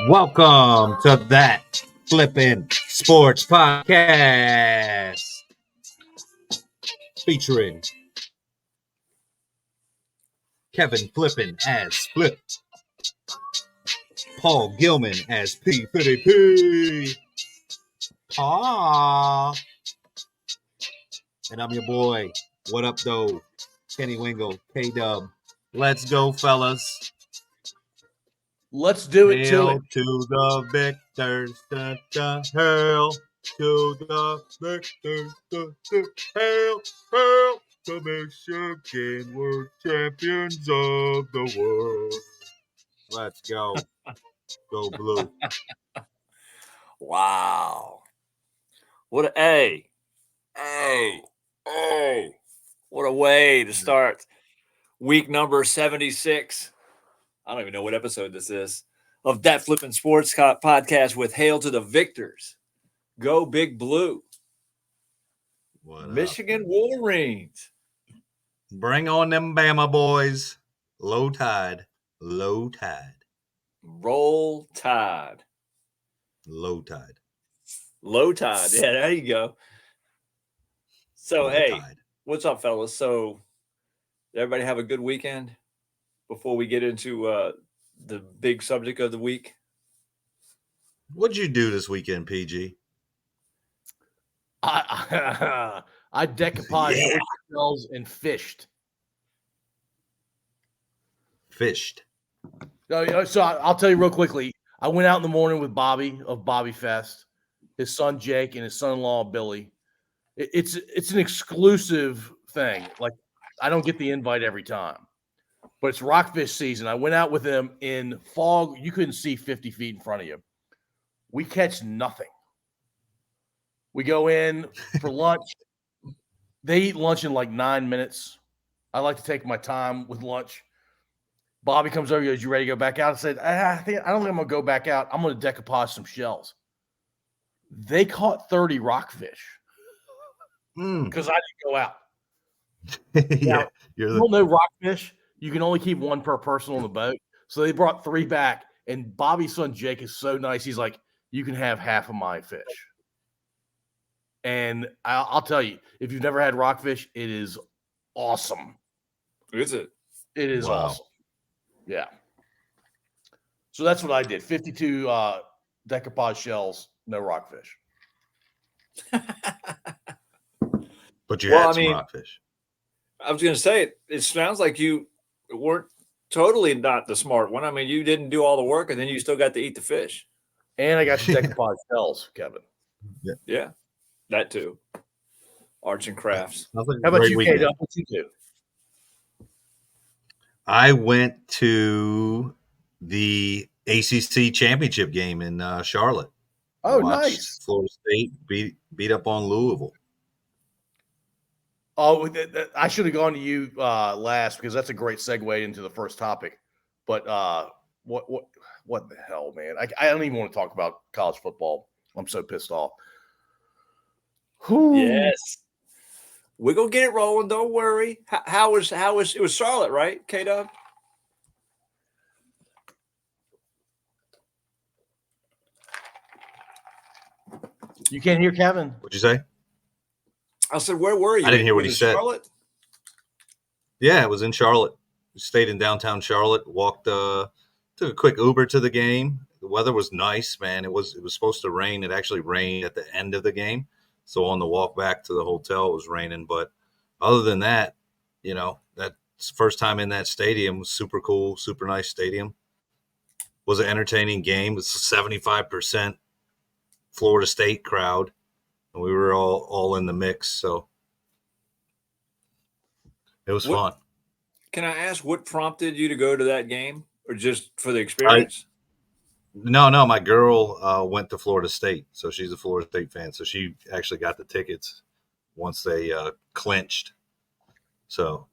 Welcome to That Flippin' Sports Podcast, featuring Kevin Flippin as Flip, Paul Gilman as P. Fitty P. Pa. And I'm your boy, what up though, Kenny Wingle, K-Dub. Let's go, fellas. Let's do it Hail to it. to the victors, hail to the victors, hail, hail, the Michigan World Champions of the world. Let's go. Go blue. Wow. What a what a way to start week number 76. I don't even know what episode this is of That Flippin' Sports Podcast with Hail to the Victors. Go Big Blue. What Michigan up? Wolverines. Bring on them Bama boys. Low tide. Low tide. Roll Tide. Low tide. Low Tide. Yeah, there you go. So, Low hey, tide. what's up, fellas? So, did everybody have a good weekend before we get into the big subject of the week? What'd you do this weekend, PG? I decoupaged shells and fished. Fished. So I'll tell you real quickly. I went out in the morning with Bobby of Bobby Fest, his son Jake, and his son-in-law Billy. It's an exclusive thing. Like, I don't get the invite every time, but it's rockfish season. I went out with them in fog. You couldn't see 50 feet in front of you. We catch nothing. We go in for lunch. They eat lunch in like 9 minutes. I like to take my time with lunch. Bobby comes over, goes, "You ready to go back out?" I said, I don't think I'm going to go back out. I'm going to decoupage some shells. They caught 30 rockfish because I didn't go out. Yeah, you don't know rockfish. You can only keep one per person on the boat. So they brought 3 back, and Bobby's son Jake is so nice. He's like, "You can have half of my fish." And I'll tell you, if you've never had rockfish, it is awesome. Is it? It is Wow. awesome. Yeah. So that's what I did. 52 decoupage shells, no rockfish. But you had some rockfish. I was going to say, it sounds like you weren't totally not the smart one. I mean, you didn't do all the work, and then you still got to eat the fish. And I got to decoupage shells, Kevin. Yeah, that too. Arts and crafts. How about you, Kate? What you do? I went to the ACC championship game in Charlotte. Oh, nice! Florida State beat up on Louisville. Oh, I should have gone to you last because that's a great segue into the first topic. But what the hell, man? I don't even want to talk about college football. I'm so pissed off. Yes. We're going to get it rolling. Don't worry. How was it was Charlotte, right, K-Dub? You can't hear Kevin. What'd you say? I said, where were you? I didn't hear what he said. Charlotte? Yeah, it was in Charlotte. We stayed in downtown Charlotte, took a quick Uber to the game. The weather was nice, man. It was supposed to rain. It actually rained at the end of the game. So on the walk back to the hotel, it was raining. But other than that, that's the first time in that stadium. It was super cool, super nice stadium. Was an entertaining game. It was a 75% Florida State crowd. And we were all in the mix. So it was fun. Can I ask what prompted you to go to that game, or just for the experience? No, my girl went to Florida State, so she's a Florida State fan. So she actually got the tickets once they clinched. So,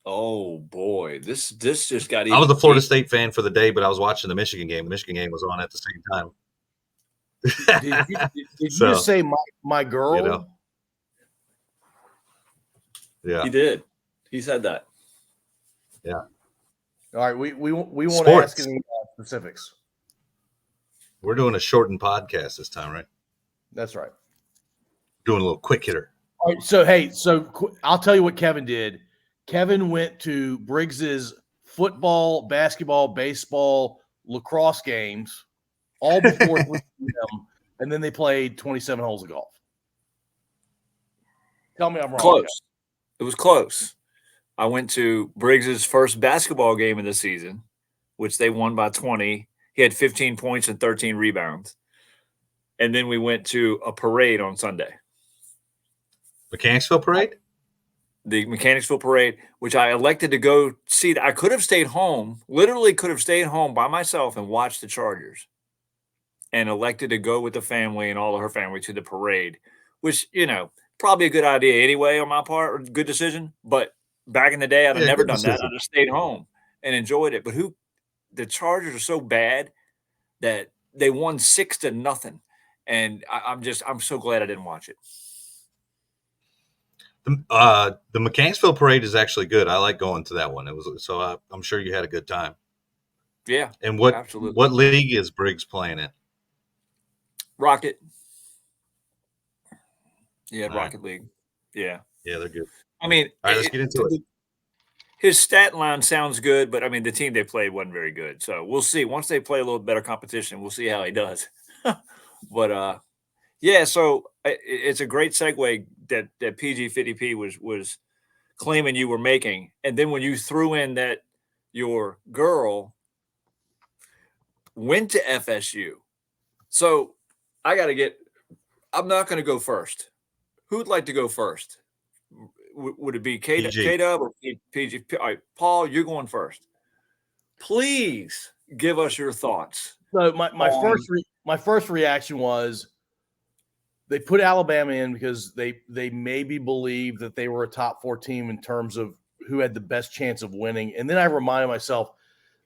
oh boy, this just got. I was a Florida State fan for the day, but I was watching the Michigan game. The Michigan game was on at the same time. Did So, you just say my girl? you know, yeah. He did. He said that. Yeah. All right, we won't Sports. ask any specifics. We're doing a shortened podcast this time, right? That's right. Doing a little quick hitter. All right, so I'll tell you what Kevin did. Kevin went to Briggs's football, basketball, baseball, lacrosse games all before 3 p.m., and then they played 27 holes of golf. Tell me I'm wrong. Close. Kevin. It was close. I went to Briggs's first basketball game of the season, which they won by 20. He had 15 points and 13 rebounds. And then we went to a parade on Sunday. Mechanicsville Parade? The Mechanicsville Parade, which I elected to go see. I could have stayed home, literally could have stayed home by myself and watched the Chargers, and elected to go with the family and all of her family to the parade, which, probably a good idea anyway on my part, or good decision. But back in the day, I'd have never done that. I'd have stayed home and enjoyed it. But the Chargers are so bad that they won 6-0. And I'm so glad I didn't watch it. The Mechanicsville Parade is actually good. I like going to that one. I'm sure you had a good time. Yeah. And what league is Briggs playing in? Rocket. Yeah, Rocket League. Yeah. Yeah, they're good. I mean, all right, let's get into it. His stat line sounds good, but I mean, the team they played wasn't very good. So we'll see. Once they play a little better competition, we'll see how he does. But yeah, so it's a great segue that PG50P was claiming you were making, and then when you threw in that your girl went to FSU, so I'm not going to go first. Who'd like to go first? Would it be K-Dub or PG? All right, Paul, you're going first. Please give us your thoughts. So my first reaction was they put Alabama in because they maybe believed that they were a top 4 team in terms of who had the best chance of winning. And then I reminded myself,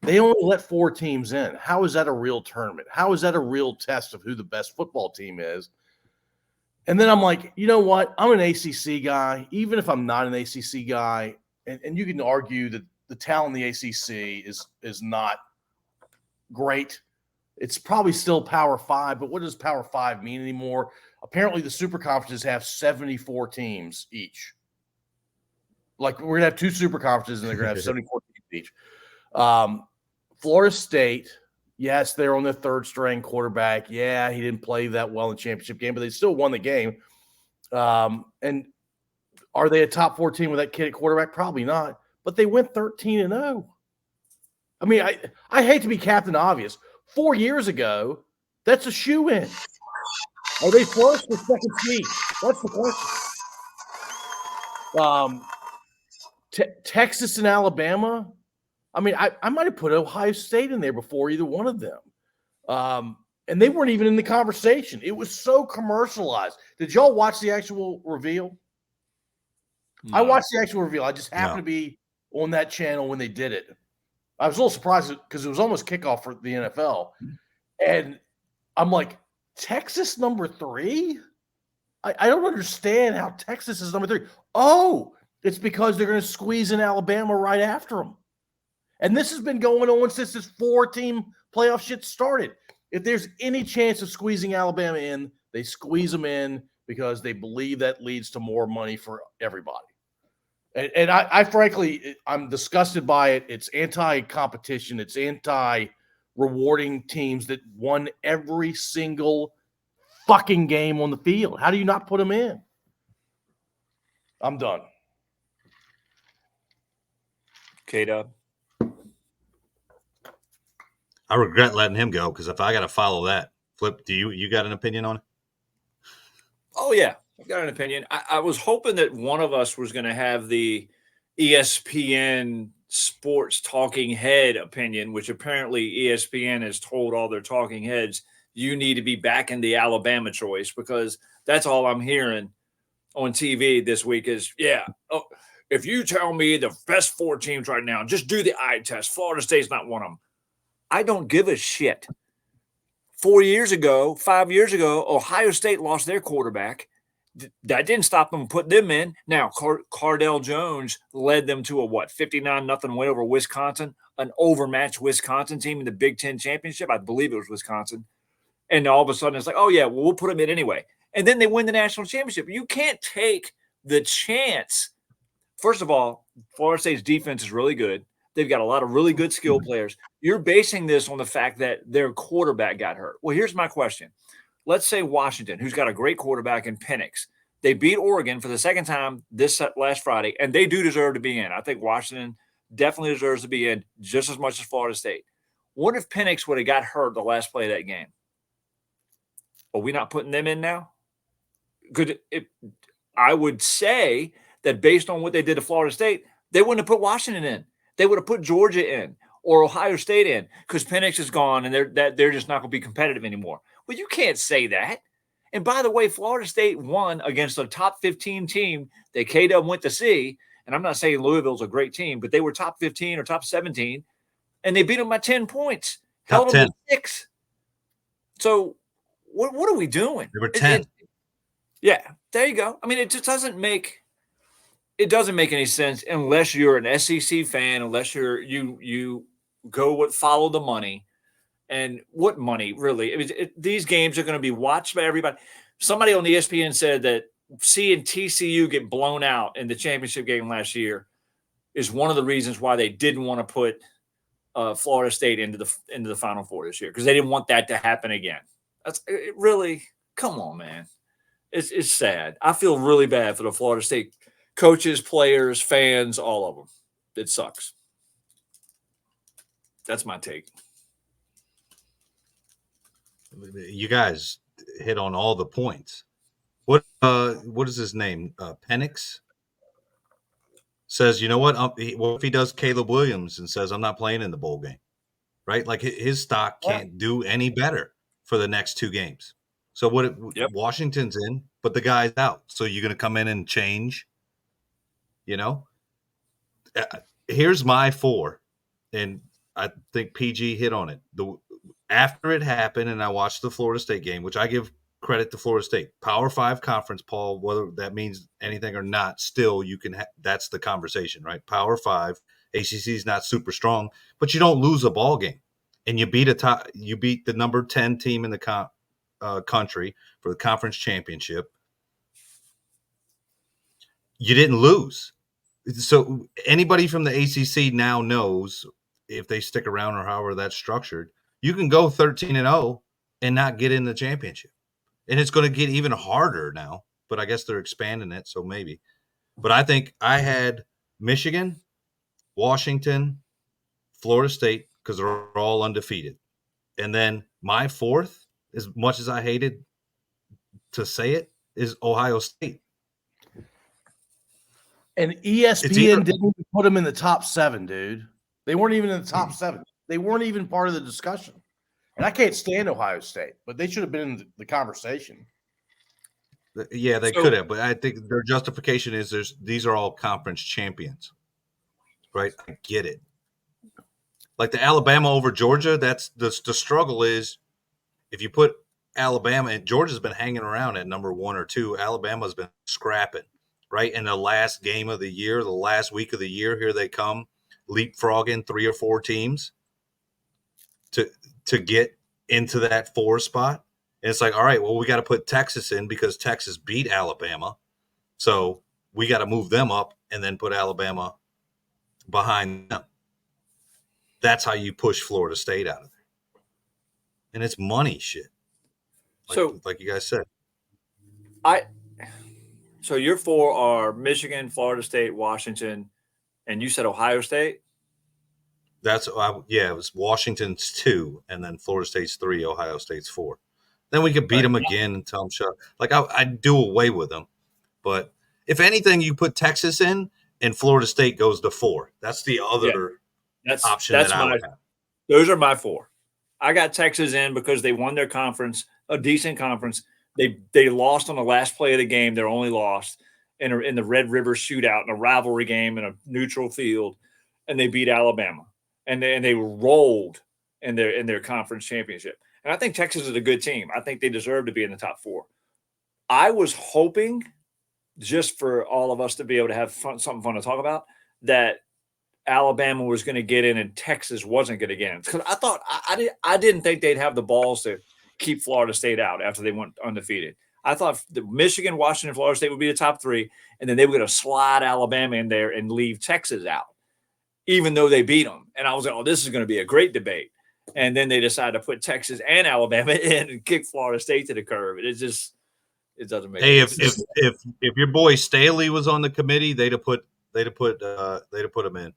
they only let 4 teams in. How is that a real tournament? How is that a real test of who the best football team is? And then I'm like, you know what? I'm an ACC guy. Even if I'm not an ACC guy, and you can argue that the talent in the ACC is not great. It's probably still Power 5, but what does Power 5 mean anymore? Apparently, the super conferences have 74 teams each. Like, we're going to have 2 super conferences, and they're going to have 74 teams each. Florida State, yes, they're on their 3rd-string quarterback. Yeah, he didn't play that well in the championship game, but they still won the game. And are they a top 4 team with that kid at quarterback? Probably not. But they went 13-0. I mean, I hate to be Captain Obvious. 4 years ago, that's a shoe-in. Are they first or second seed? That's the question. Texas and Alabama. I mean, I might have put Ohio State in there before either one of them. And they weren't even in the conversation. It was so commercialized. Did y'all watch the actual reveal? No. I watched the actual reveal. I just happened to be on that channel when they did it. I was a little surprised because it was almost kickoff for the NFL. And I'm like, Texas number 3? I don't understand how Texas is number 3. Oh, it's because they're going to squeeze in Alabama right after them. And this has been going on since this 4-team playoff shit started. If there's any chance of squeezing Alabama in, they squeeze them in because they believe that leads to more money for everybody. And I frankly, I'm disgusted by it. It's anti-competition. It's anti-rewarding teams that won every single fucking game on the field. How do you not put them in? I'm done. K-Dub. I regret letting him go because if I got to follow that, Flip, do you got an opinion on it? Oh, yeah. I've got an opinion. I was hoping that one of us was going to have the ESPN sports talking head opinion, which apparently ESPN has told all their talking heads, you need to be backing the Alabama choice, because that's all I'm hearing on TV this week is, if you tell me the best 4 teams right now, just do the eye test. Florida State's not one of them. I don't give a shit. 5 years ago, Ohio State lost their quarterback. That didn't stop them putting them in. Now, Cardell Jones led them to a 59-0 win over Wisconsin, an overmatched Wisconsin team in the Big Ten championship. I believe it was Wisconsin. And all of a sudden, it's like, oh, yeah, well, we'll put them in anyway. And then they win the national championship. You can't take the chance. First of all, Florida State's defense is really good. They've got a lot of really good skill players. You're basing this on the fact that their quarterback got hurt. Well, here's my question. Let's say Washington, who's got a great quarterback in Penix, they beat Oregon for the second time this last Friday, and they do deserve to be in. I think Washington definitely deserves to be in just as much as Florida State. What if Penix would have got hurt the last play of that game? Are we not putting them in now? I would say that based on what they did to Florida State, they wouldn't have put Washington in. They would have put Georgia in or Ohio State in because Penix is gone and they're just not going to be competitive anymore. Well, you can't say that. And by the way, Florida State won against a top 15 team that K-Dub went to see. And I'm not saying Louisville's a great team, but they were top 15 or top 17, and they beat them by 10 points. Top 10. To 6. So what are we doing? They were 10. Yeah, there you go. I mean, it just doesn't make any sense unless you're an SEC fan, unless you follow the money. And what money, really? I mean, these games are going to be watched by everybody. Somebody on the ESPN said that seeing TCU get blown out in the championship game last year is one of the reasons why they didn't want to put Florida State into the Final Four this year, because they didn't want that to happen again. Really, come on, man. It's sad. I feel really bad for the Florida State coaches, players, fans, all of them. It sucks. That's my take. You guys hit on all the points. What is his name? Penix says, you know what? What if he does Caleb Williams and says, I'm not playing in the bowl game, right? Like his stock can't do any better for the next 2 games. So Washington's in, but the guy's out. So you're going to come in and change, you know? Here's my 4, and I think PG hit on it. After it happened, and I watched the Florida State game, which I give credit to Florida State. Power 5 conference, Paul, whether that means anything or not, still you can that's the conversation, right? Power 5, ACC is not super strong, but you don't lose a ball game. And you beat the number 10 team in the country for the conference championship. You didn't lose. So anybody from the ACC now knows, if they stick around or however that's structured, you can go 13-0 and not get in the championship. And it's going to get even harder now, but I guess they're expanding it, so maybe. But I think I had Michigan, Washington, Florida State, because they're all undefeated. And then my 4th, as much as I hated to say it, is Ohio State. And ESPN didn't even put them in the top 7, dude. They weren't even in the top 7. They weren't even part of the discussion. And I can't stand Ohio State, but they should have been in the conversation. Yeah, they could have, but I think their justification is these are all conference champions, right? I get it. Like the Alabama over Georgia, that's the struggle is if you put Alabama, and Georgia's been hanging around at number 1 or 2. Alabama's been scrapping, right? In the last game of the year, the last week of the year, here they come leapfrogging 3 or 4 teams to get into that 4 spot. And it's like, all right, well, we got to put Texas in because Texas beat Alabama. So we got to move them up and then put Alabama behind them. That's how you push Florida State out of there. And it's money shit. Like you guys said. So your 4 are Michigan, Florida State, Washington, and you said Ohio State? It was Washington's 2, and then Florida State's 3, Ohio State's 4. Then we could beat them again and tell them shut. Like I'd do away with them, but if anything, you put Texas in, and Florida State goes to 4. That's the other option that I would have. Those are my 4. I got Texas in because they won their conference, a decent conference. They lost on the last play of the game. Their only loss in the Red River shootout in a rivalry game in a neutral field, and they beat Alabama. And they rolled in their conference championship. And I think Texas is a good team. I think they deserve to be in the top 4. I was hoping, just for all of us to be able to have something fun to talk about, that Alabama was going to get in and Texas wasn't going to get in. Because I thought I didn't think they'd have the balls to keep Florida State out after they went undefeated. I thought the Michigan, Washington, Florida State would be the top 3, and then they were going to slide Alabama in there and leave Texas out, even though they beat them. And I was like, oh, this is going to be a great debate. And then they decided to put Texas and Alabama in and kick Florida State to the curb. It doesn't make Hey, sense. if your boy Staley was on the committee, they'd have put him in.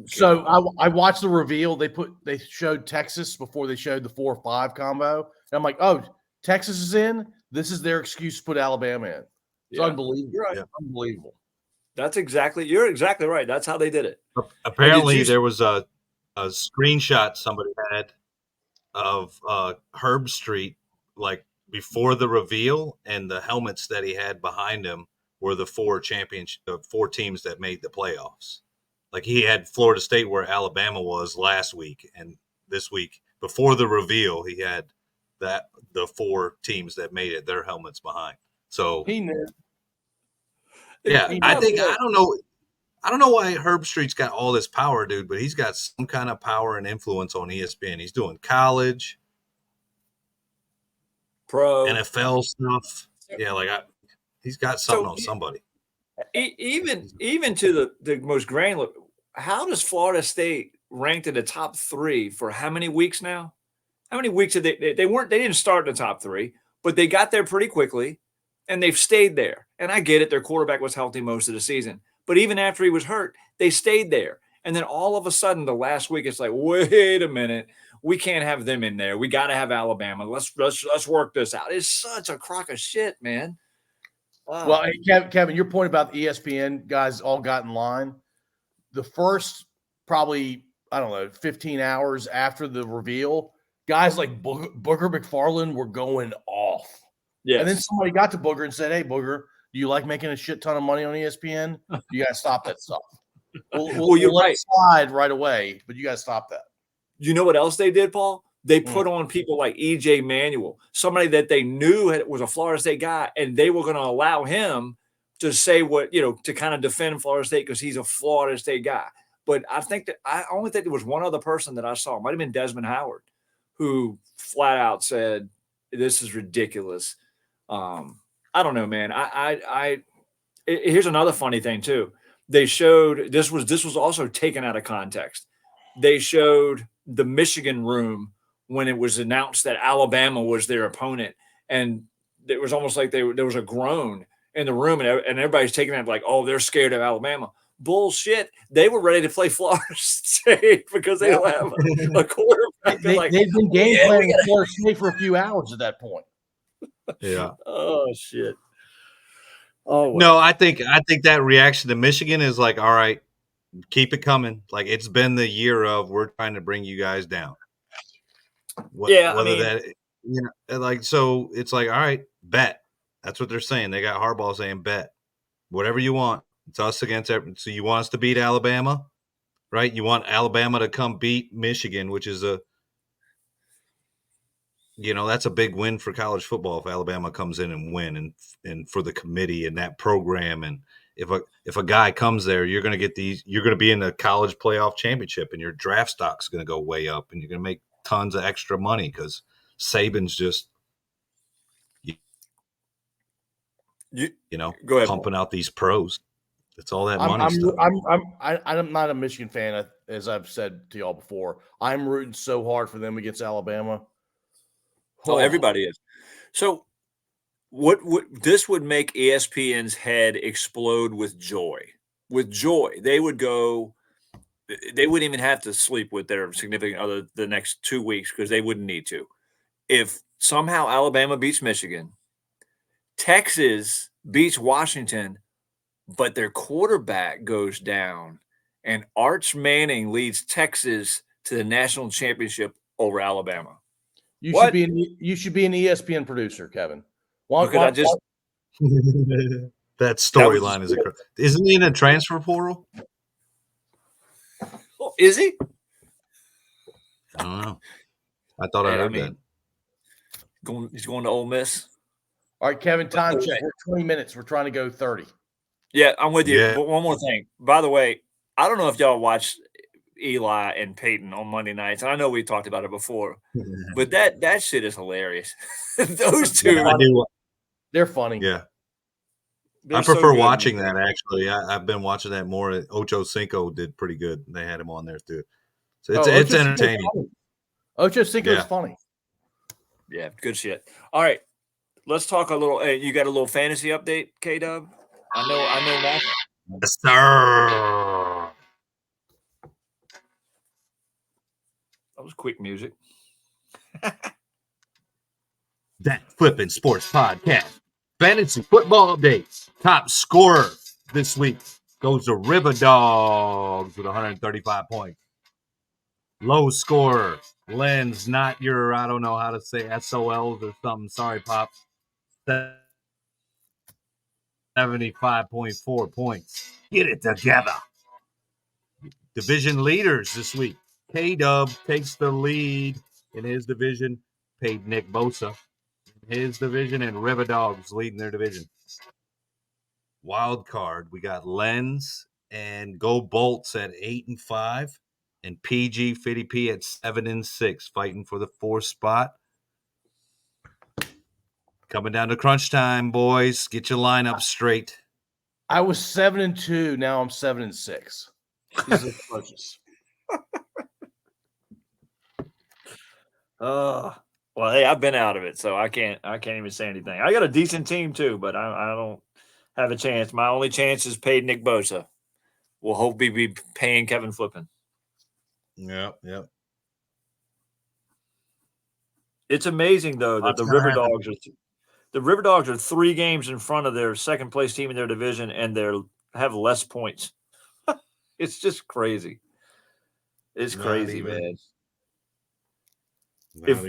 So I watched the reveal. They showed Texas before they showed the 4-5 combo. And I'm like, oh, Texas is in. This is their excuse to put Alabama in. It's unbelievable. You're right. Yeah. Unbelievable. You're exactly right. That's how they did it. Apparently, there was a screenshot somebody had of Herb Street, like before the reveal, and the helmets that he had behind him were the 4 teams that made the playoffs. Like he had Florida State where Alabama was last week, and this week before the reveal, he had the 4 teams that made it, their helmets behind. So he knew. Yeah, I don't know why Herb Street's got all this power, dude, but he's got some kind of power and influence on ESPN. He's doing college, pro, NFL stuff. Yeah, he's got something on somebody. Even to the most granular, how does Florida State ranked in the top 3 for how many weeks now? How many weeks did they didn't start in the top 3, but they got there pretty quickly, and they've stayed there. And I get it, their quarterback was healthy most of the season, but even after he was hurt, they stayed there. And then all of a sudden, the last week, it's like, wait a minute, we can't have them in there. We got to have Alabama. Let's work this out. It's such a crock of shit, man. Wow. Well, hey, Kevin, your point about the ESPN guys all got in line. The first probably, 15 hours after the reveal, guys like Booger McFarland were going off. Yes. And then somebody got to Booger and said, hey, Booger, do you like making a shit ton of money on ESPN? You got to stop that stuff. We'll you're let right. it slide right away, but you got to stop that. You know what else they did, Paul? They put on people like E.J. Manuel, somebody that they knew was a Florida State guy, and they were going to allow him to say to kind of defend Florida State because he's a Florida State guy. But I only think there was one other person that I saw. It might have been Desmond Howard, who flat out said, this is ridiculous. I don't know, man. Here's another funny thing too. They showed this was also taken out of context. They showed the Michigan room when it was announced that Alabama was their opponent, and it was almost like there was a groan in the room, and everybody's taking that like, oh, they're scared of Alabama. Bullshit. They were ready to play Florida State because they don't have a quarterback. They've been game planning Florida State for a few hours at that point. Yeah. Oh shit. Oh no, I think that reaction to Michigan is like, all right, keep it coming. Like it's been the year of we're trying to bring you guys down. So it's like, all right, bet. That's what they're saying. They got Harbaugh saying bet. Whatever you want. It's us against everyone. So you want us to beat Alabama, right? You want Alabama to come beat Michigan, which is that's a big win for college football if Alabama comes in and win, and for the committee and that program. And if a guy comes there, you're going to be in the college playoff championship, and your draft stock's going to go way up, and you're going to make tons of extra money because Saban's just go ahead, pumping out these pros. It's all that money stuff. I'm not a Michigan fan, as I've said to y'all before. I'm rooting so hard for them against Alabama. Oh, everybody is. So what this would make ESPN's head explode with joy. With joy. They wouldn't even have to sleep with their significant other the next 2 weeks because they wouldn't need to. If somehow Alabama beats Michigan, Texas beats Washington, but their quarterback goes down, and Arch Manning leads Texas to the national championship over Alabama. You should be an ESPN producer, Kevin. That storyline is incredible. Isn't he in a transfer portal? Oh, is he? I don't know. I thought I heard that. He's going to Ole Miss. All right, Kevin, time check. We're 20 minutes. We're trying to go 30. Yeah, I'm with you. Yeah. But one more thing. By the way, I don't know if y'all watched Eli and Peyton on Monday nights. And I know we talked about it before, but that shit is hilarious. Those two. Yeah, I do. They're funny. Yeah. They're I prefer so watching that, actually. I've been watching that more. Ocho Cinco did pretty good. They had him on there, too. So it's entertaining. Ocho Cinco is funny. Yeah, good shit. All right. Let's talk a little. Hey, you got a little fantasy update, K-Dub? I know that. Yes, sir. That was quick music. That Flippin' Sports Podcast. Fantasy football updates. Top scorer this week goes to River Dogs with 135 points. Low scorer, Len's not your, I don't know how to say SOLs or something. Sorry, Pops. 75.4 points. Get it together. Division leaders this week. K-Dub takes the lead in his division. Paid Nick Bosa in his division, and River Dogs leading their division. Wild card, we got Lens and Go Bolts at 8-5, and PG 50P at 7-6, fighting for the 4th spot. Coming down to crunch time, boys. Get your lineup straight. I was 7-2. Now I'm 7-6. These are purchase. Well, hey, I've been out of it, so I can't even say anything. I got a decent team too, but I don't have a chance. My only chance is paid Nick Bosa. We'll hope we be paying Kevin Flippin. Yep. It's amazing though that the River Dogs are 3 games in front of their second place team in their division, and have less points. It's just crazy. It's crazy, man. If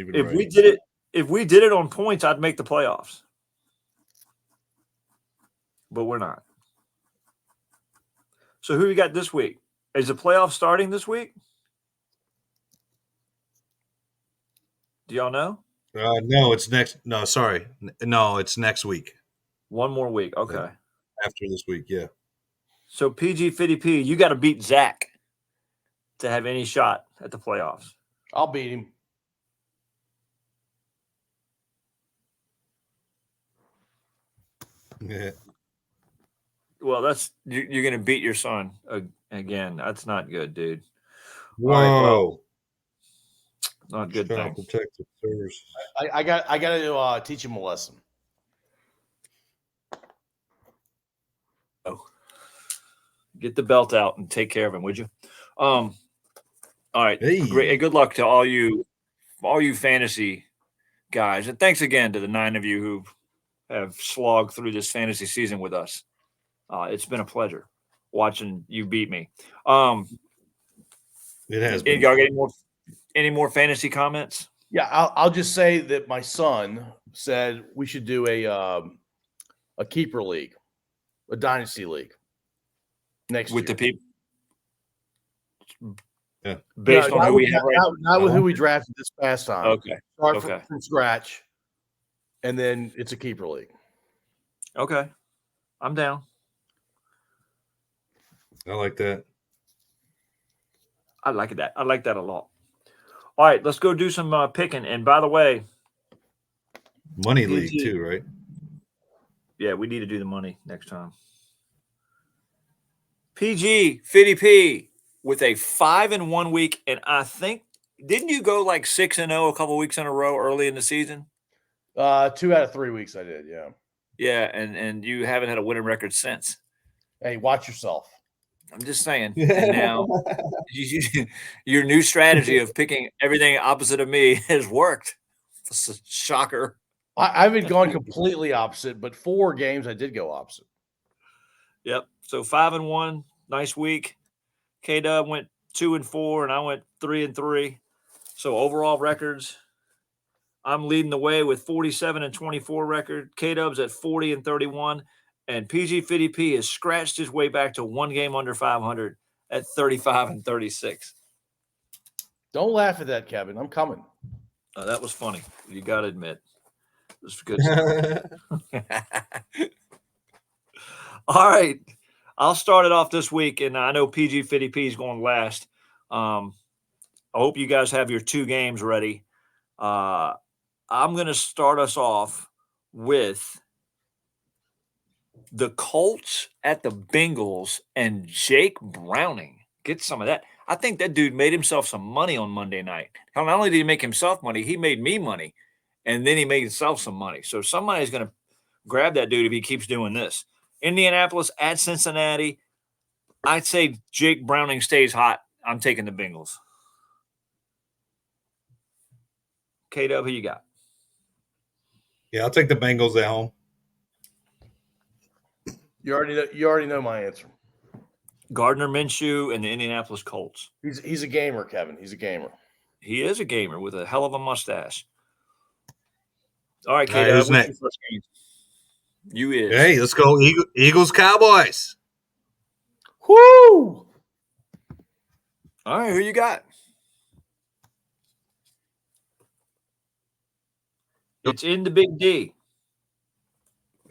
we did it on points, I'd make the playoffs. But we're not. So who you got this week? Is the playoff starting this week? Do y'all know? No, it's next. No, sorry. No, it's next week. One more week. Okay. After this week, yeah. So PG 50P, you got to beat Zach to have any shot at the playoffs. I'll beat him. Yeah. Well, you're going to beat your son again. That's not good, dude. Whoa. All right, well, not good thing. Protective service. I got to teach him a lesson. Oh, get the belt out and take care of him, would you? All right, great. Good luck to all you fantasy guys, and thanks again to the 9 of you who have slogged through this fantasy season with us. It's been a pleasure watching you beat me. It has been. Y'all get any more fantasy comments? Yeah, I'll just say that my son said we should do a keeper league, a dynasty league next with year. the people. Yeah. Based on who we have right now. Not with who we drafted this past time. Okay. Start from scratch, and then it's a keeper league. Okay. I'm down. I like that. I like that. I like that a lot. All right, let's go do some picking. And by the way, Money league too, right? Yeah, we need to do the money next time. PG 50P with a 5-1 week, and I think didn't you go like 6-0 a couple weeks in a row early in the season? 2 out of 3 weeks I did, yeah. Yeah, and you haven't had a winning record since. Hey, watch yourself. I'm just saying. And now your new strategy of picking everything opposite of me has worked. It's a shocker. I haven't gone completely opposite, but 4 games I did go opposite. Yep. So 5-1, nice week. K-Dub went 2-4, and I went 3-3. So overall records, I'm leading the way with 47-24 record. K-Dub's at 40-31. And PG 50P has scratched his way back to 1 game under 500 at 35-36. Don't laugh at that, Kevin. I'm coming. That was funny. You got to admit. It was good stuff. All right. I'll start it off this week, and I know PG 50P is going last. I hope you guys have your 2 games ready. I'm going to start us off with the Colts at the Bengals and Jake Browning. Get some of that. I think that dude made himself some money on Monday night. Not only did he make himself money, he made me money, and then he made himself some money. So somebody's going to grab that dude if he keeps doing this. Indianapolis at Cincinnati. I'd say Jake Browning stays hot. I'm taking the Bengals. K-Dub, who you got? Yeah, I'll take the Bengals at home. You already know my answer. Gardner Minshew and the Indianapolis Colts. He's a gamer, Kevin. He's a gamer. He is a gamer with a hell of a mustache. All right, All right, K-Dub, who's what's next? your first game? You is. Hey, let's go Eagles Cowboys. Whoo! All right, who you got? It's in the Big D.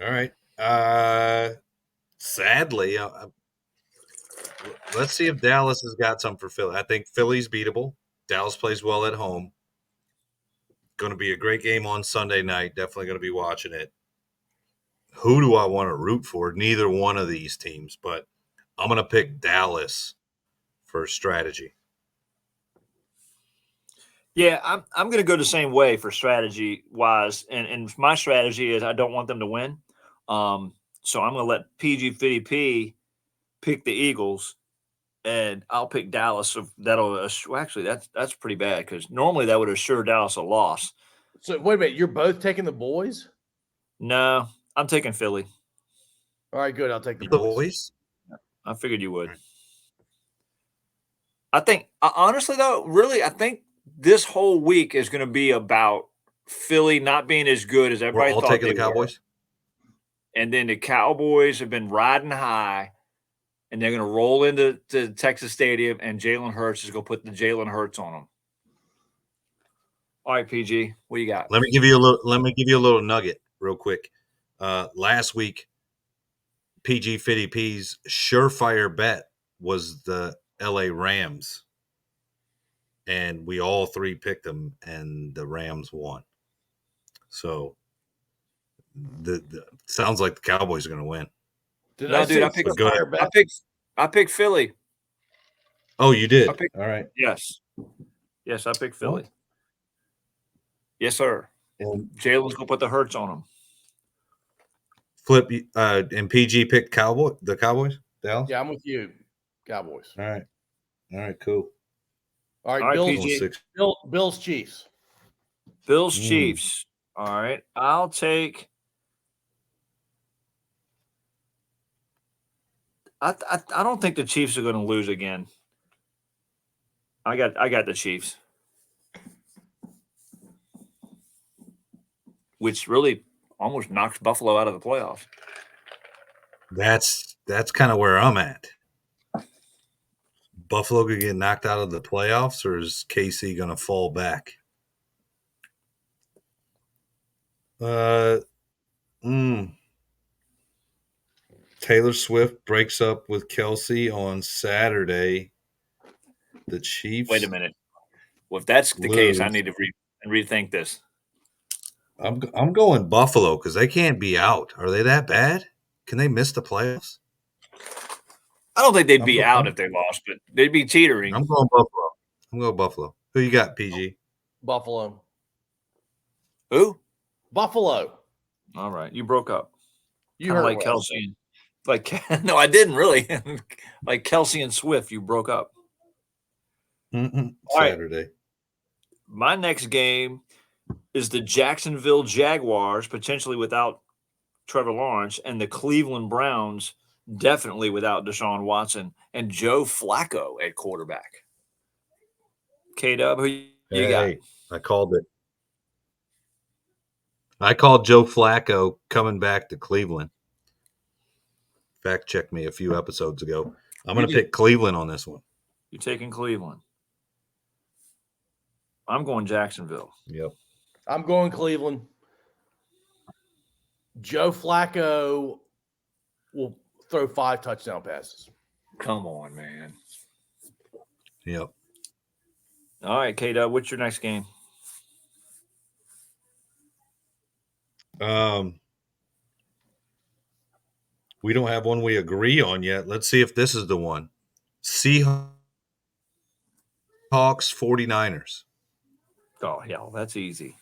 All right. Sadly, let's see if Dallas has got some for Philly. I think Philly's beatable. Dallas plays well at home. Going to be a great game on Sunday night. Definitely going to be watching it. Who do I want to root for? Neither one of these teams, but I'm going to pick Dallas for strategy. Yeah, I'm going to go the same way for strategy wise, and my strategy is I don't want them to win, so I'm going to let PG 50P pick the Eagles, and I'll pick Dallas. So that'll actually that's pretty bad because normally that would assure Dallas a loss. So wait a minute, you're both taking the boys? No, I'm taking Philly. All right, good. I'll take the The boys. boys? I figured you would. I think honestly though, really, I think this whole week is going to be about Philly not being as good as We're everybody all thought taking they the Cowboys? were. And then the Cowboys have been riding high, and they're going to roll into Texas Stadium, and Jalen Hurts is going to put the Jalen Hurts on them. All right, PG, what do you got? Let me give you a little nugget real quick. Last week, PG 50P's surefire bet was the LA Rams. And we all 3 picked them, and the Rams won. So the sounds like the Cowboys are going to win. Did No, I dude, say I picked surefire bet? I picked Philly. Oh, you did? I picked- All right. Yes, I picked Philly. Yes, sir. And Jalen's going to put the Hurts on them. Flip and PG picked the Cowboys? Dallas? Yeah, I'm with you. Cowboys. All right, cool. All right, All right, Bills, PG. Bills, Chiefs. Bills, Chiefs. All right, I'll take. I don't think the Chiefs are going to lose again. I got the Chiefs, which really almost knocks Buffalo out of the playoffs. That's kind of where I'm at. Buffalo could get knocked out of the playoffs, or is KC going to fall back? Taylor Swift breaks up with Kelsey on Saturday. The Chiefs. Wait a minute. Well, if that's the case, I need to rethink this. I'm going Buffalo because they can't be out. Are they that bad? Can they miss the playoffs? I don't think they'd be out if they lost, but they'd be teetering. I'm going Buffalo. Who you got, PG? Buffalo. Who? Buffalo. All right, you broke up. You heard like Kelsey. No, I didn't really. Like Kelsey and Swift, you broke up. Saturday. Right. My next game is the Jacksonville Jaguars, potentially without Trevor Lawrence, and the Cleveland Browns, definitely without Deshaun Watson, and Joe Flacco at quarterback. K-Dub, who you got? I called it. I called Joe Flacco coming back to Cleveland. Fact checked me a few episodes ago. I'm going to pick Cleveland on this one. You're taking Cleveland. I'm going Jacksonville. Yep. I'm going Cleveland. Joe Flacco will throw 5 touchdown passes. Come on, man. Yep. All right, K-Dub, what's your next game? We don't have one we agree on yet. Let's see if this is the one. Seahawks 49ers. Oh, hell, that's easy.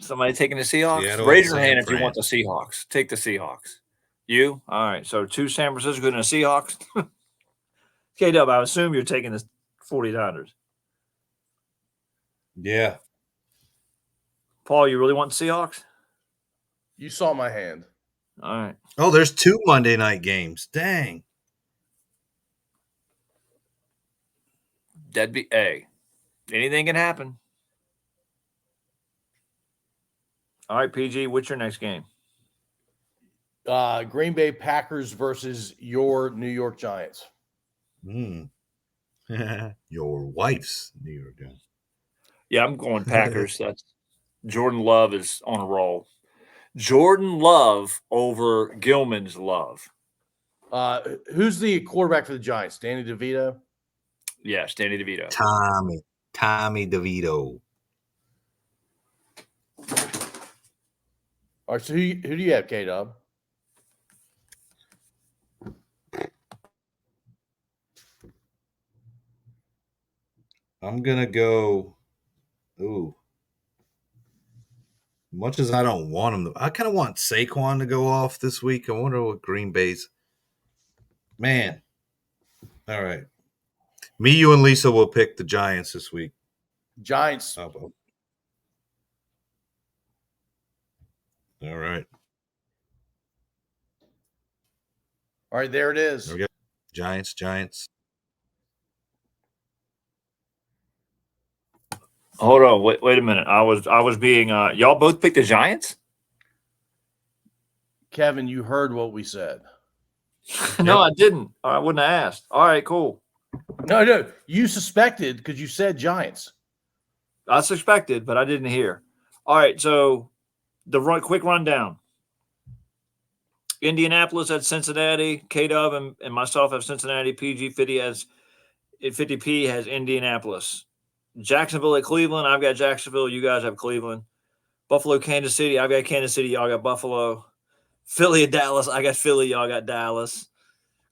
Somebody taking the Seahawks? Seattle Raise at your hand San if you want the Seahawks. Take the Seahawks. You? All right. So 2 San Francisco and the Seahawks. K-Dub, I assume you're taking the 49ers. Yeah. Paul, you really want the Seahawks? You saw my hand. All right. Oh, there's 2 Monday night games. Dang. That'd be A. Anything can happen. All right, PG, what's your next game? Green Bay Packers versus your New York Giants. Your wife's New York Giants. Yeah, I'm going Packers. That's Jordan Love is on a roll. Jordan Love over Gilman's Love. Who's the quarterback for the Giants? Danny DeVito? Yes, Danny DeVito. Tommy DeVito. All right, so who do you have, K-Dub? I'm going to go. Ooh. Much as I don't want him to, I kind of want Saquon to go off this week. I wonder what Green Bay's. Man. All right. Me, you, and Lisa will pick the Giants this week. Giants. How about? All right. All right, there it is. There we go. Giants. Hold on, wait a minute. I was being y'all both picked the Giants? Kevin, you heard what we said. No, I didn't. I wouldn't have asked. All right, cool. No, you suspected because you said Giants. I suspected, but I didn't hear. All right, so quick rundown. Indianapolis at Cincinnati. K-Dub and myself have Cincinnati. PG50 has 50P has Indianapolis. Jacksonville at Cleveland. I've got Jacksonville. You guys have Cleveland. Buffalo, Kansas City. I've got Kansas City. Y'all got Buffalo. Philly at Dallas. I got Philly. Y'all got Dallas.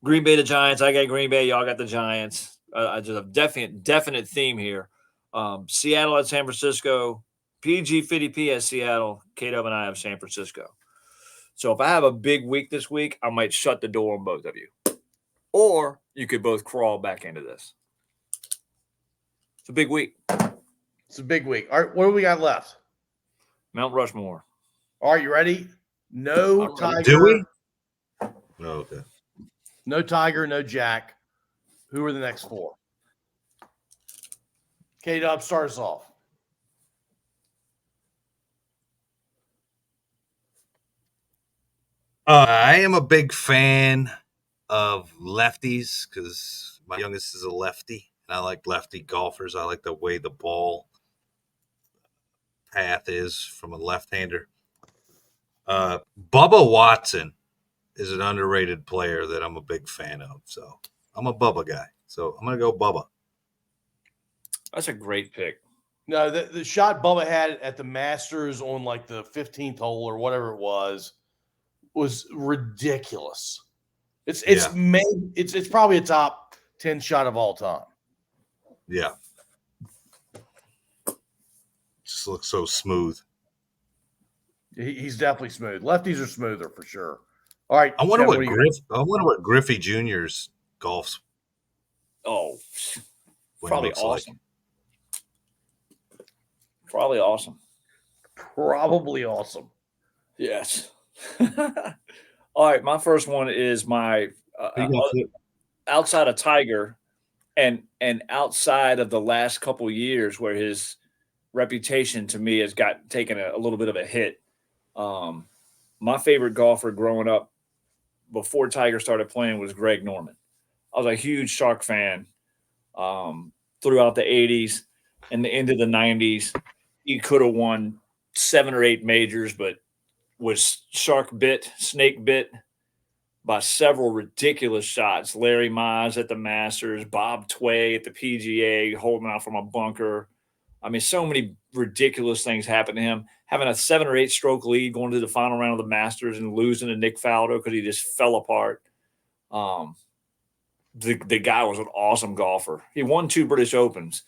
Green Bay to Giants. I got Green Bay. Y'all got the Giants. I just have definite theme here. Seattle at San Francisco. PG50P has Seattle. K-Dub and I have San Francisco. So if I have a big week this week, I might shut the door on both of you. Or you could both crawl back into this. It's a big week. It's a big week. All right, what do we got left? Mount Rushmore. All right, you ready? No Tiger. Do we? Oh, okay. No Tiger, no Jack. Who are the next 4? K-Dub, start us off. I am a big fan of lefties because my youngest is a lefty, and I like lefty golfers. I like the way the ball path is from a left-hander. Bubba Watson is an underrated player that I'm a big fan of. So I'm a Bubba guy. So I'm going to go Bubba. That's a great pick. No, the shot Bubba had at the Masters on like the 15th hole or whatever it was ridiculous. It's probably a top 10 shot of all time. Yeah. Just looks so smooth. He's definitely smooth. Lefties are smoother for sure. All right. I wonder Kevin, what Griffey Jr.'s golf's. Oh, what probably looks like. awesome. Probably awesome. Probably awesome. Yes. All right, my first one is my outside of Tiger and outside of the last couple years where his reputation to me has got taken a little bit of a hit. My favorite golfer growing up before Tiger started playing was Greg Norman. I was a huge Shark fan throughout the 80s. in the end of the 90s. He could have won 7 or 8 majors, but was snake bit by several ridiculous shots. Larry Mize at the Masters, Bob Tway at the PGA, holding out from a bunker. I mean, so many ridiculous things happened to him. Having a 7 or 8 stroke lead going to the final round of the Masters and losing to Nick Faldo because he just fell apart. The guy was an awesome golfer. He won 2 British Opens,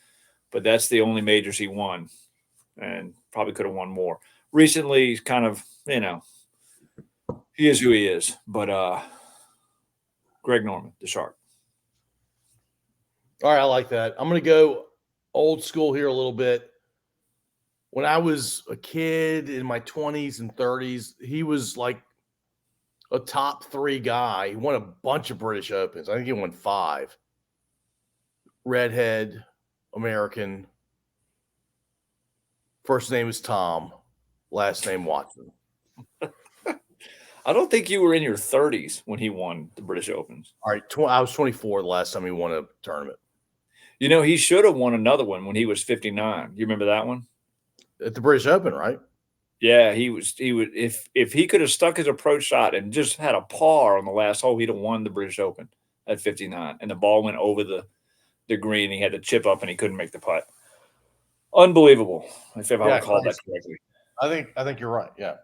but that's the only majors he won, and probably could have won more. Recently, he's kind of, he is who he is. But Greg Norman, the Shark. All right, I like that. I'm going to go old school here a little bit. When I was a kid in my 20s and 30s, he was like a top 3 guy. He won a bunch of British Opens. I think he won 5. Redhead, American. First name is Tom. Last name Watson. I don't think you were in your 30s when he won the British Opens. All right, I was 24 the last time he won a tournament. He should have won another one when he was 59. You remember that one? At the British Open, right? Yeah, he would if he could have stuck his approach shot and just had a par on the last hole, he'd have won the British Open at 59. And the ball went over the green. He had to chip up and he couldn't make the putt. Unbelievable, if I recall that correctly. I think you're right. Yeah.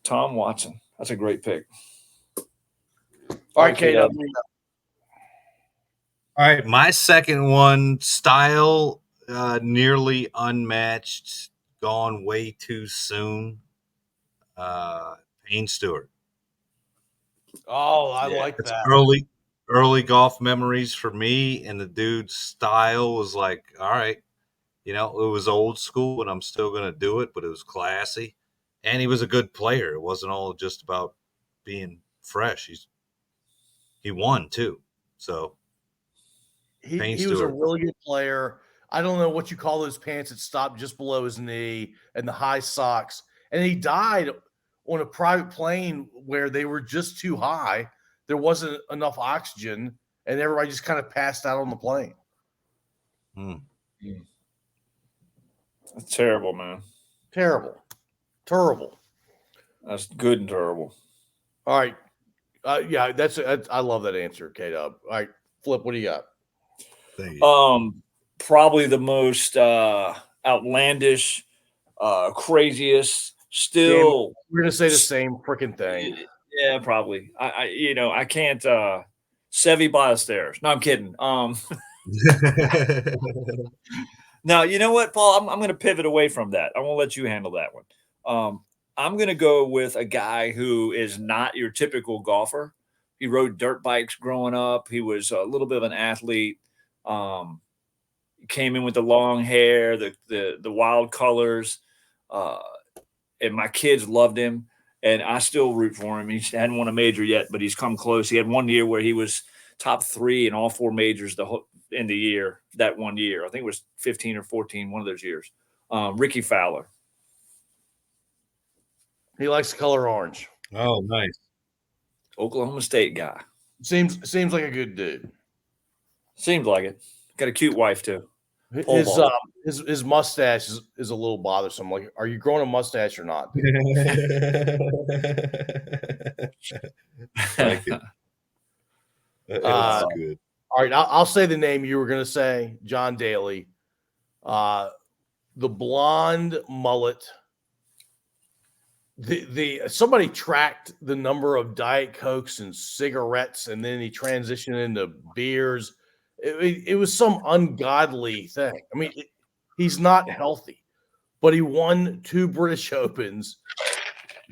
Tom Watson. That's a great pick. All right, Kate. All right, my second one, style nearly unmatched, gone way too soon. Payne Stewart. Oh, I like It's that. early golf memories for me, and the dude's style was like, all right, it was old school, and I'm still going to do it, but it was classy, and he was a good player. It wasn't all just about being fresh. He won too, so. He was a really good player. I don't know what you call those pants that stop just below his knee and the high socks. And he died on a private plane where they were just too high. There wasn't enough oxygen, and everybody just kind of passed out on the plane. That's terrible, man. Terrible. That's good and terrible. All right. Yeah, I love that answer, K-Dub. All right, Flip, what do you got? Thank you. Probably the most outlandish, craziest. Still, we're gonna say the same freaking thing. Yeah, probably. I can't. Seve Ballesteros. No, I'm kidding. Now, you know what, Paul? I'm going to pivot away from that. I won't let you handle that one. I'm going to go with a guy who is not your typical golfer. He rode dirt bikes growing up. He was a little bit of an athlete. Came in with the long hair, the wild colors, and my kids loved him. And I still root for him. He hadn't won a major yet, but he's come close. He had one year where he was top 3 in all 4 majors in the year. That one year, I think it was 15 or 14, one of those years. Ricky Fowler. He likes the color orange. Oh, nice. Oklahoma State guy. Seems like a good dude. Seems like it. Got a cute wife too. His mustache is a little bothersome. Like, are you growing a mustache or not? Like it. That's good. All right, I'll say the name you were going to say, John Daly. The blonde mullet. Somebody tracked the number of Diet Cokes and cigarettes, and then he transitioned into beers. It was some ungodly thing. I mean, he's not healthy, but he won 2 British Opens.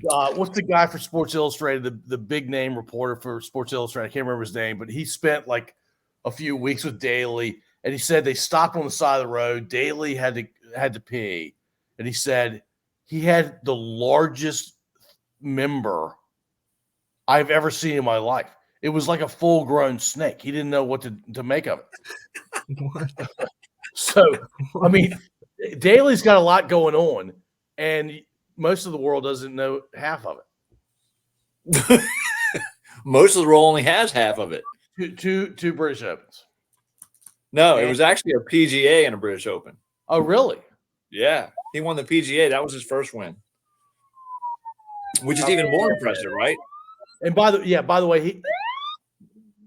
What's the guy for Sports Illustrated, the big name reporter for Sports Illustrated? I can't remember his name, but he spent like a few weeks with Daly, and he said they stopped on the side of the road. Daly had to pee, and he said he had the largest member I've ever seen in my life. It was like a full-grown snake. He didn't know what to make of it. So, I mean, Daly's got a lot going on, and most of the world doesn't know half of it. Most of the world only has half of it. Two British Opens. No, it was actually a PGA and a British Open. Oh, really? Yeah, he won the PGA. That was his first win, which is even more impressive, right? And by the way,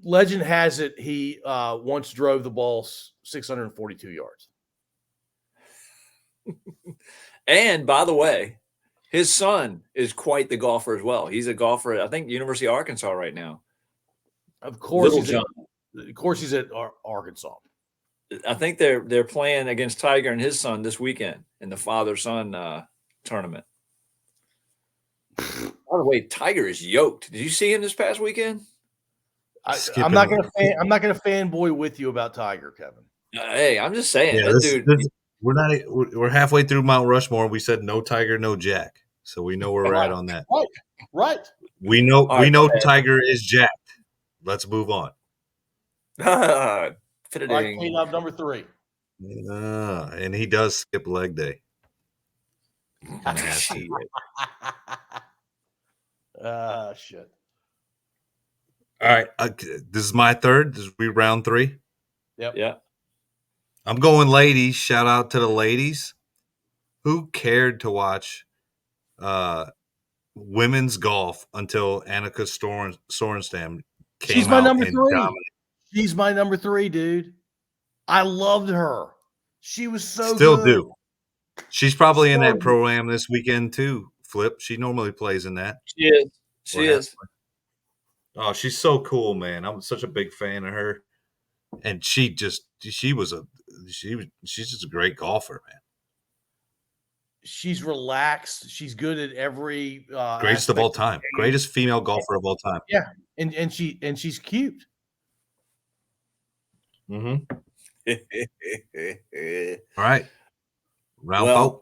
legend has it he once drove the ball 642 yards. And by the way, his son is quite the golfer as well. He's a golfer at, I think, University of Arkansas right now. Of course, Little he's at Arkansas. I think they're playing against Tiger and his son this weekend in the father-son tournament. By the way, Tiger is yoked. Did you see him this past weekend? I'm not gonna fanboy with you about Tiger, Kevin. Hey, I'm just saying, we're halfway through Mount Rushmore. We said no Tiger, no Jack, so we know where we're at on that. Right. We know Tiger is jacked. Let's move on. K-Dub number 3. And he does skip leg day. Shit. All right, this is my third. This is round 3. Yep. Yeah. I'm going ladies. Shout out to the ladies. Who cared to watch women's golf until Annika Sorenstam came She's my out number and 3. dominated? She's my number 3, dude. I loved her. She was so Still good. do. She's probably in that pro-am this weekend too, Flip. She normally plays in that. She is. Oh, she's so cool, man. I'm such a big fan of her. And she's just a great golfer, man. She's relaxed. She's good at every greatest of all time. Greatest female golfer of all time. Yeah. And she's cute. Mm-hmm. All right. Round 4.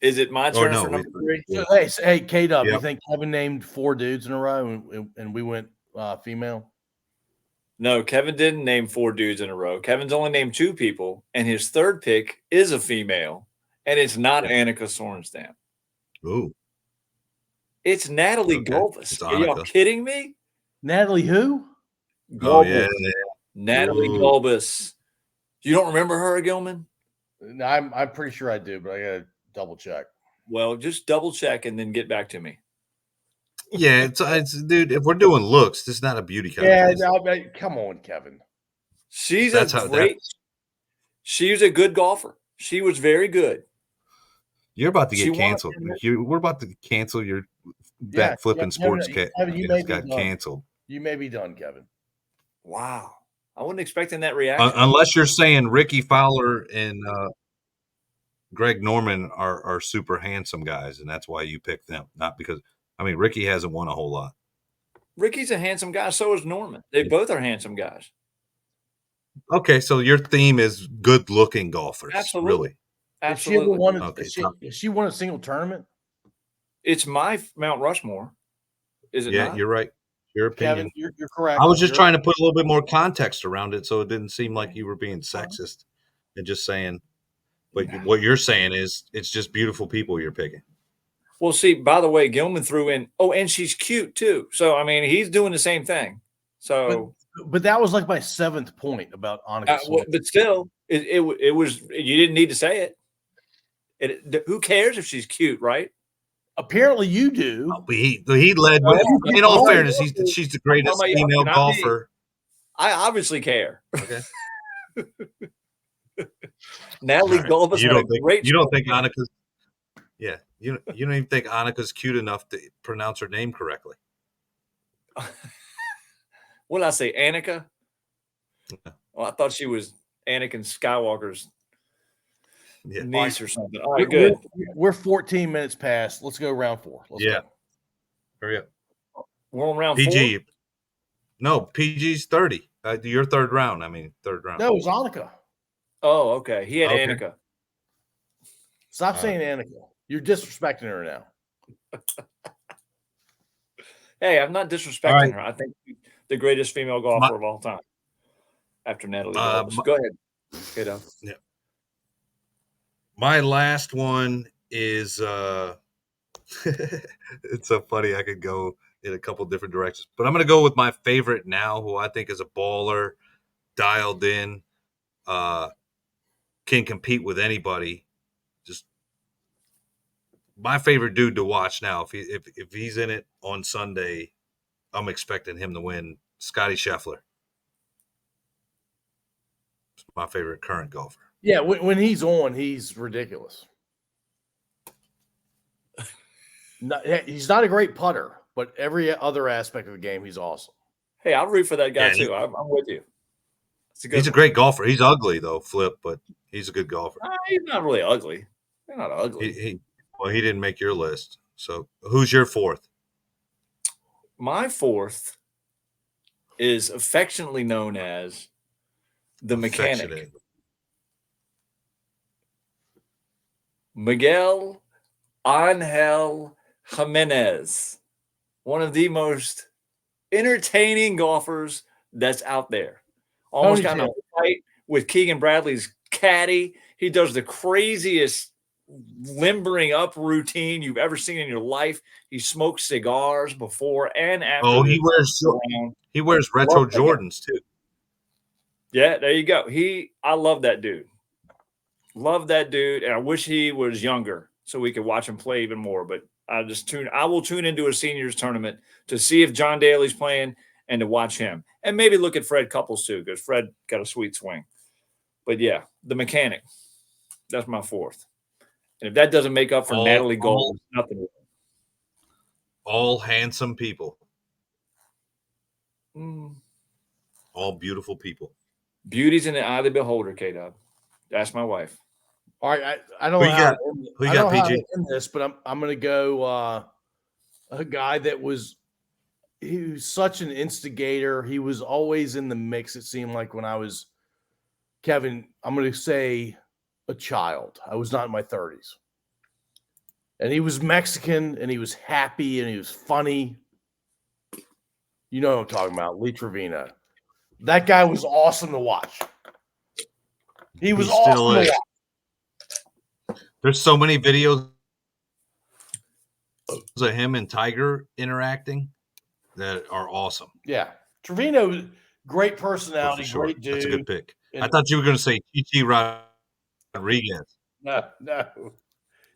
Is it my turn for number 3? So, hey, K-Dub, you think Kevin named 4 dudes in a row and we went female? No, Kevin didn't name 4 dudes in a row. Kevin's only named 2 people, and his third pick is a female, and it's not Annika Sorenstam. Ooh. It's Natalie Golbus. Are y'all kidding me? Natalie who? Golbus. Oh, yeah. Natalie Golbus. You don't remember her, Gilman? I'm pretty sure I do, but I got to double check. Well, just double check and then get back to me. Yeah, it's dude. If we're doing looks, this is not a beauty contest. Yeah, come on, Kevin. She's a good golfer. She was very good. You're about to get canceled. We're about to cancel your bet flipping sports got canceled. You may be done, Kevin. Wow. I wasn't expecting that reaction. Unless you're saying Ricky Fowler and Greg Norman are super handsome guys, and that's why you picked them. Not because Ricky hasn't won a whole lot. Ricky's a handsome guy. So is Norman. They both are handsome guys. Okay, so your theme is good-looking golfers. Absolutely. Really. Absolutely. Has she won a single tournament? It's my Mount Rushmore. Is it not? Yeah, you're right. Your opinion. Kevin, you're correct. I was just trying to put a little bit more context around it so it didn't seem like you were being sexist and just saying. But what you're saying is it's just beautiful people you're picking. Well, see, by the way, Gilman threw in, and she's cute too. So, he's doing the same thing. So, but that was like my 7th point about Annika. But still, it was, you didn't need to say it. Who cares if she's cute, right? Apparently you do. He led with, in all fairness, she's the greatest female golfer. I obviously care. Okay. Natalie Golbus. You don't think Annika's you don't even think Annika's cute enough to pronounce her name correctly. What did I say, Annika? Well, I thought she was Anakin Skywalker's niece or something. All right, good. We're 14 minutes past. Let's go round 4. Let's go. Hurry up. We're on round PG. 4? No, PG's 30. Your third round. Third round. No, it was Annika. Oh, okay. He had Annika. Stop saying Annika. You're disrespecting her now. Hey, I'm not disrespecting her. I think the greatest female golfer of all time after Natalie Golbus. Go ahead. Yeah. My last one is it's so funny. I could go in a couple different directions, but I'm going to go with my favorite now, who I think is a baller, dialed in. can compete with anybody. Just my favorite dude to watch now. If he's in it on Sunday, I'm expecting him to win. Scotty Scheffler. It's my favorite current golfer. Yeah, when he's on, he's ridiculous. He's not a great putter, but every other aspect of the game, he's awesome. Hey, I'll root for that guy Yeah, too. I'm with you. He's a great golfer. He's ugly though, Flip, but he's a good golfer. He's not really ugly. He's not ugly. He didn't make your list. So who's your fourth? My fourth is affectionately known as the mechanic. Miguel Angel Jimenez, one of the most entertaining golfers that's out there. Almost kind of fight with Keegan Bradley's caddy. He does the craziest limbering up routine you've ever seen in your life. He smokes cigars before and after. Oh, he wears retro Jordans too. Yeah, there you go. I love that dude. Love that dude, and I wish he was younger so we could watch him play even more. But I will tune into a seniors tournament to see if John Daly's playing and to watch him, and maybe look at Fred Couples too, because Fred got a sweet swing. But yeah, the mechanic. That's my fourth. And if that doesn't make up for Natalie Gold, nothing. All handsome people. All beautiful people. Beauty's in the eye of the beholder, K-Dub. That's my wife. All right, I don't know who you got, PG? In this, but I'm going to go a guy he was such an instigator. He was always in the mix, it seemed like, when I was Kevin. I'm going to say a child. I was not in my 30s. And he was Mexican, and he was happy, and he was funny. You know what I'm talking about, Lee Trevino. That guy was awesome to watch. He was awesome to watch. There's so many videos of him and Tiger interacting that are awesome. Yeah. Trevino, great personality, sure. Great dude. That's a good pick. I thought you were going to say Chichi Rodriguez. No.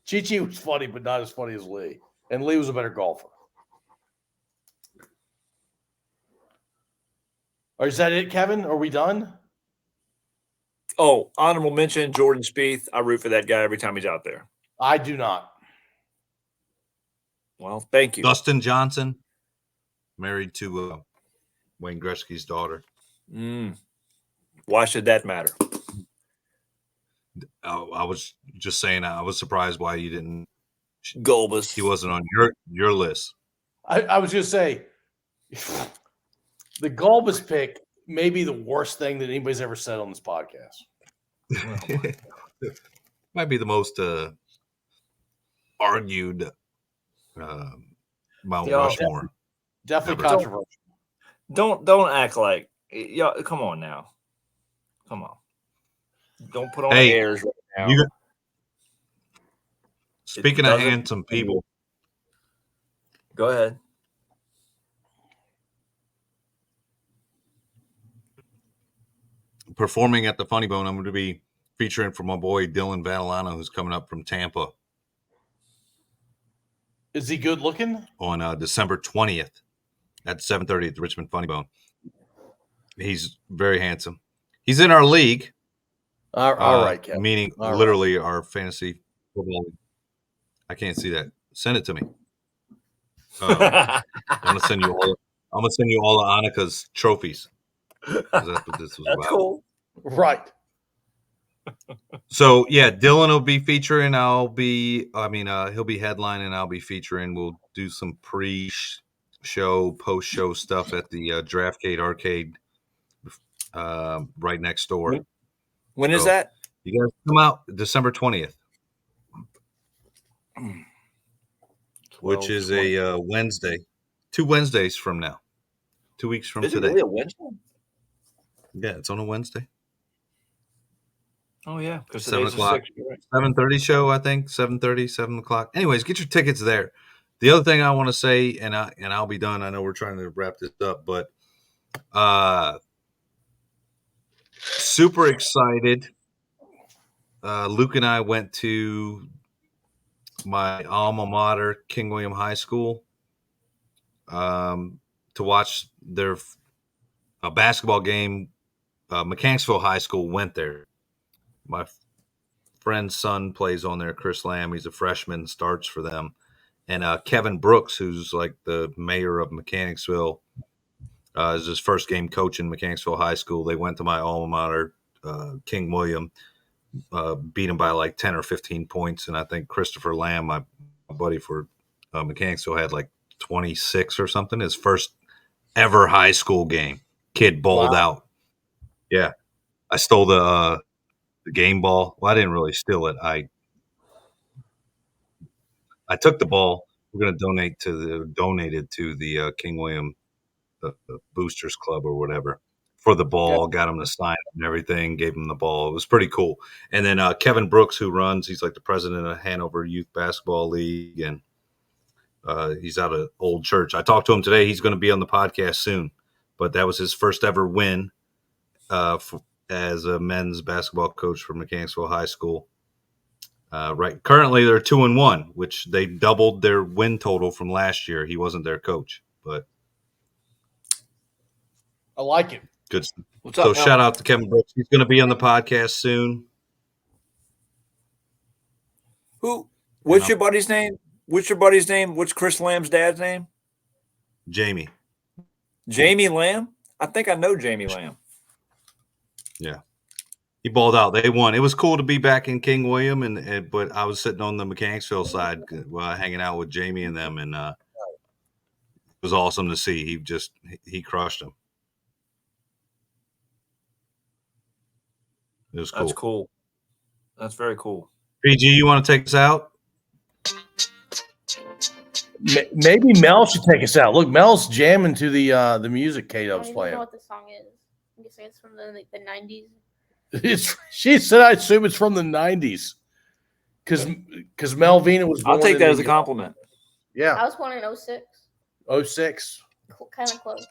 Chichi was funny, but not as funny as Lee. And Lee was a better golfer. Or is that it, Kevin? Are we done? Oh, honorable mention, Jordan Spieth. I root for that guy every time he's out there. I do not. Well, thank you. Dustin Johnson, married to Wayne Gretzky's daughter. Why should that matter? I was just saying, I was surprised why you didn't. Golbus. He wasn't on your list. I was going to say, the Golbus pick may be the worst thing that anybody's ever said on this podcast. Might be the most argued Mount Rushmore. Definitely controversial. Don't act like come on now. Come on. Don't put on airs right now. Speaking of handsome people. Go ahead. Performing at the Funny Bone, I'm going to be featuring for my boy Dylan Vadalano, who's coming up from Tampa. Is he good looking? On December 20th at 7:30 at the Richmond Funny Bone. He's very handsome. He's in our league. All right, Kevin. Meaning literally our fantasy football league. I can't see that. Send it to me. I'm gonna send you all of Annika's trophies. That's what this was about. Cool. Right. So yeah, Dylan will be featuring. He'll be headlining. I'll be featuring. We'll do some pre-show, post-show stuff at the Draftcade Arcade right next door. When is that? You guys come out December 20th, which is a Wednesday. 2 Wednesdays from now. 2 weeks from today. Is it really a Wednesday? Yeah, it's on a Wednesday. Oh yeah, because 7 o'clock, 7:30 show. I think 7:30, 7 o'clock. Anyways, get your tickets there. The other thing I want to say, and I'll be done. I know we're trying to wrap this up, but super excited Luke and I went to my alma mater, King William High School, to watch their a basketball game. Mechanicsville High School went there. My friend's son plays on there, Chris Lamb. He's a freshman, starts for them. And Kevin Brooks, who's like the mayor of Mechanicsville, is his first game coaching Mechanicsville High School. They went to my alma mater, King William, beat him by like 10 or 15 points. And I think Christopher Lamb, my buddy for Mechanicsville, had like 26 or something. His first ever high school game. Kid balled out. Yeah. I stole the game ball. Well, I didn't really steal it. I took the ball. We're going to donate it to the King William the Boosters Club or whatever for the ball. Got him to sign it and everything. Gave him the ball. It was pretty cool. And then Kevin Brooks, who he's like the president of Hanover Youth Basketball League, and he's out of Old Church. I talked to him today. He's going to be on the podcast soon. But that was his first ever win as a men's basketball coach for Mechanicsville High School. Right. Currently, they're 2-1, which they doubled their win total from last year. He wasn't their coach, but I like it. Good. So shout out to Kevin Brooks. He's going to be on the podcast soon. What's your buddy's name? What's Chris Lamb's dad's name? Jamie. Jamie Lamb? I think I know Jamie Lamb. Yeah. He balled out. They won. It was cool to be back in King William, but I was sitting on the Mechanicsville side hanging out with Jamie and them, and it was awesome to see. He crushed them. It was cool. That's cool. That's very cool. PG, you want to take us out? Maybe Mel should take us out. Look, Mel's jamming to the music K-Dub's playing. I don't know what the song is. I'm guessing it's from the 90s. She said, I assume it's from the 90s. Because Melvina was born. I'll take that as a compliment. Yeah. I was born in 06. 06. Kind of close.